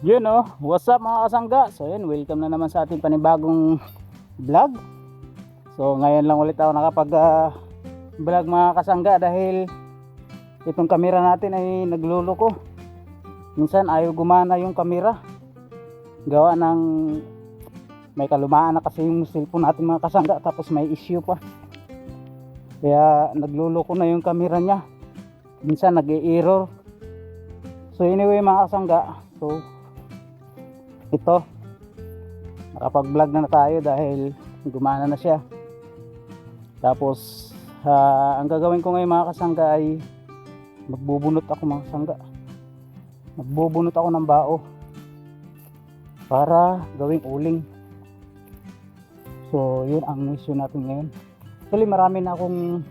Yun oh, what's up mga kasangga? So yun, welcome na naman sa ating panibagong vlog. So ngayon lang ulit ako nakapag vlog mga kasangga dahil itong kamera natin ay nagluloko. Minsan ayaw gumana yung kamera. Gawa ng may kalumaan na kasi yung cellphone natin mga kasangga, tapos may issue pa. Kaya nagluloko na yung kamera niya. Minsan nag-i-error. So anyway mga kasangga, so ito, nakapag-vlog na tayo dahil gumana na siya. Tapos ang gagawin ko ngayon mga kasangga ay magbubunot ako mga kasangga. Magbubunot ako ng bao para gawing uling. So yun ang mission natin ngayon. Actually marami na akong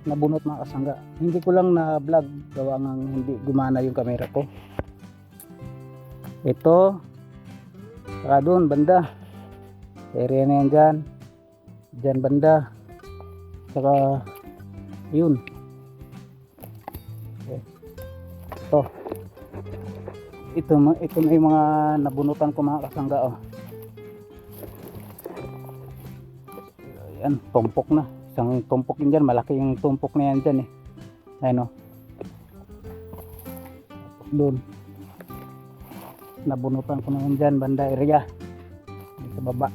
nabunot mga kasangga. Hindi ko lang na vlog gawa ng hindi gumana yung camera ko. Ito, saka doon banda, area na yan dyan, dyan banda, saka yun. Ito na yung mga nabunutan ko mga kasangga oh. Yan, tumpok na, isang tumpok yun dyan, malaki yung tumpok na yan dyan eh. Ayun oh, doon nabunutan ko na yan dyan, banda area sa baba.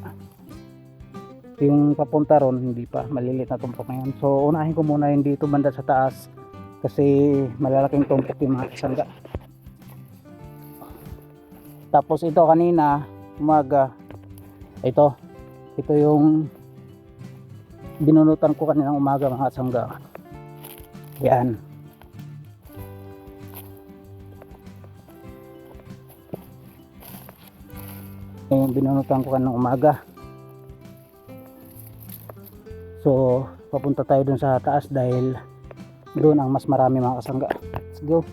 Yung papunta ron hindi pa, maliliit na tumpok na yan. So unahin ko muna yung dito banda sa taas kasi malalaking tumpok yung mga kasangga. Tapos ito kanina umaga, ito yung binunutan ko kaninang umaga mga kasangga. Yan, yung binunutan ko kaninang umaga. So papunta tayo dun sa taas dahil doon ang mas marami mga kasangga. Let's go.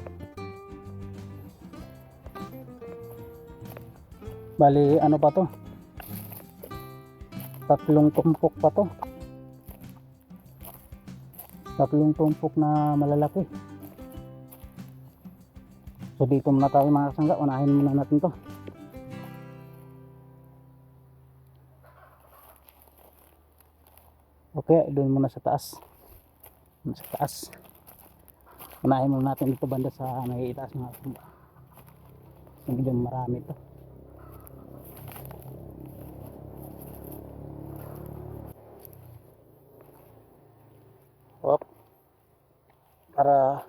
Bali ano pa to, tatlong tumpok pa to, tatlong tumpok na malalaki. So dito muna tayo mga kasangga, unahin muna natin to. Okay, doon muna sa taas. Sa taas. Unahin muna natin dito banda sa may itaas mga kasangga. Medyo marami to. Op. Para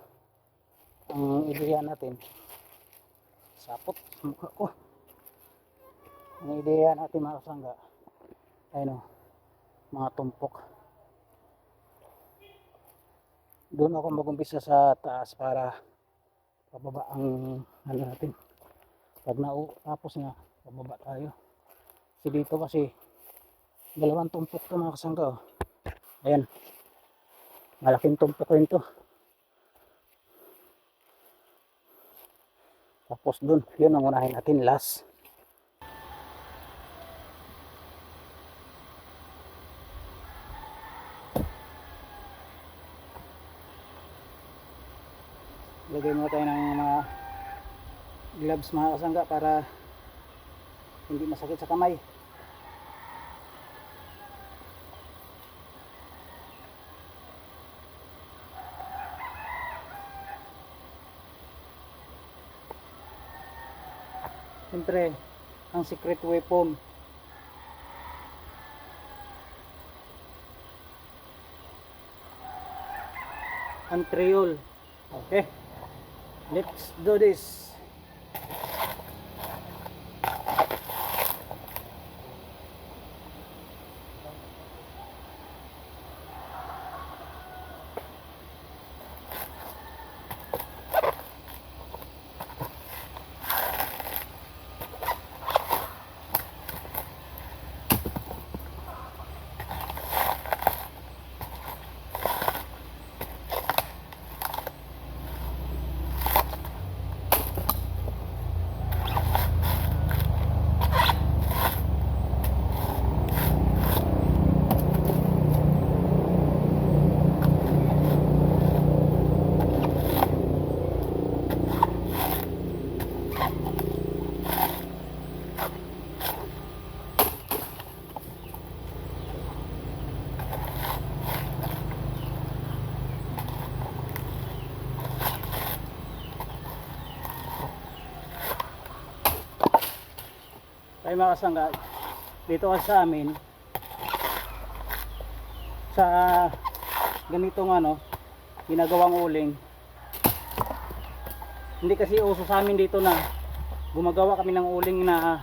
ang ideya natin sapot sa mukha ko. Ang ideya natin mga kasangga, ayun o, mga tumpok. Doon ako mag-umpisa sa taas para pababa ang ano natin. Pag natapos na, pababa tayo. Kasi dito kasi dalawang tumpok to mga kasangga oh. Ayan, malaking tumpok rin to. Tapos dun, yun ang unahin natin last. Lagay mo tayo ng mga gloves mga kasangga para hindi masakit sa kamay. Siyempre, ang secret weapon, ang triol. Okay, let's do this. ay mga kasangga, dito kasi sa amin sa ganitong ginagawang uling, hindi kasi uso sa amin dito na gumagawa kami ng uling na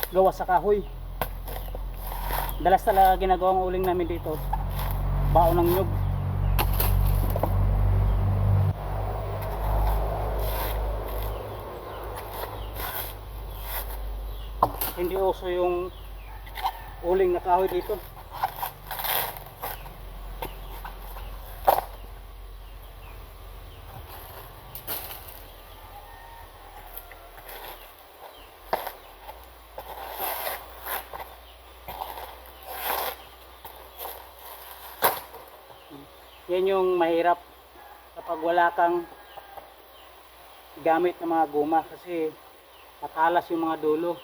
gawa sa kahoy. Dalas talaga ginagawang uling namin dito baon ng nyug. Hindi uso yung uling na kahoy dito. Yan yung mahirap kapag wala kang gamit ng mga guma, kasi matalas yung mga dulo.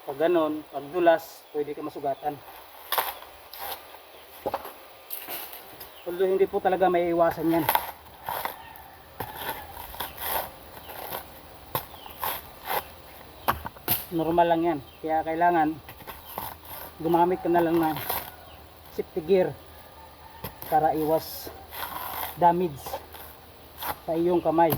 Pag ganon, pag dulas, pwede ka masugatan. Although hindi po talaga may iwasan yan. Normal lang yan. Kaya kailangan gumamit ka na lang ng safety gear para iwas damage sa iyong kamay.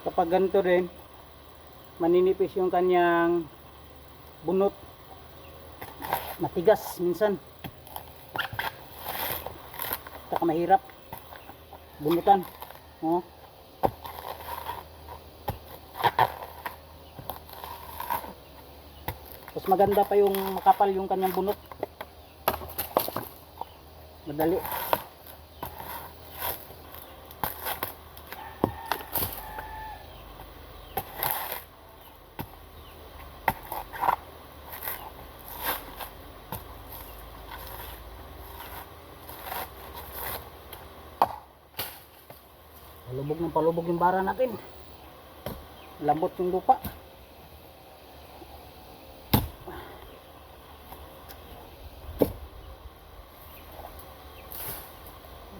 Kapag ganito rin, maninipis yung kanyang bunot, matigas minsan, saka mahirap bunutan. Mas maganda pa yung makapal yung kanyang bunot, madali. Palubog ng palubog yung bara natin. Lambot yung lupa.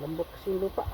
Lambot kasi yung lupa.